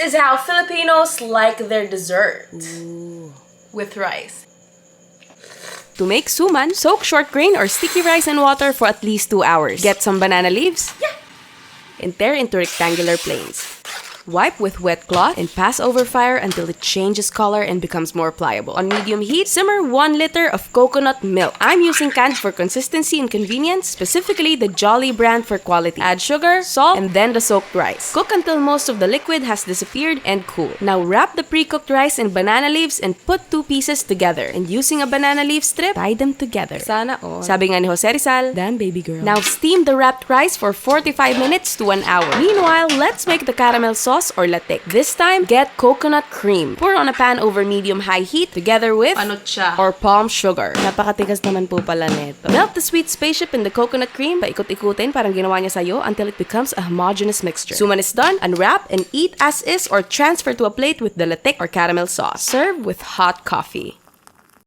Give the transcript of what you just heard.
is how Filipinos like their dessert. With rice. To make suman, soak short grain or sticky rice in water for at least 2 hours. Get some banana leaves and tear into rectangular planes. Wipe with wet cloth and pass over fire until it changes color and becomes more pliable. On medium heat, simmer 1 liter of coconut milk. I'm using canned for consistency and convenience, specifically the Jolly brand for quality. Add sugar, salt, and then the soaked rice. Cook until most of the liquid has disappeared and cool. Now wrap the pre-cooked rice in banana leaves and put 2 pieces together. And using a banana leaf strip, tie them together. Sana all. Sabi nga ni Jose Rizal, damn baby girl. Now steam the wrapped rice for 45 minutes to 1 hour. Meanwhile, let's make the caramel sauce or latik. This time, get coconut cream. Pour on a pan over medium-high heat together with Panutsa. or palm sugar. Napakatigas naman po pala neto. Melt the sweet spaceship in the coconut cream. Paikot-ikutin parang ginawa niya sa'yo until it becomes a homogeneous mixture. Suman is done. Unwrap and eat as is or transfer to a plate with the latik or caramel sauce. Serve with hot coffee.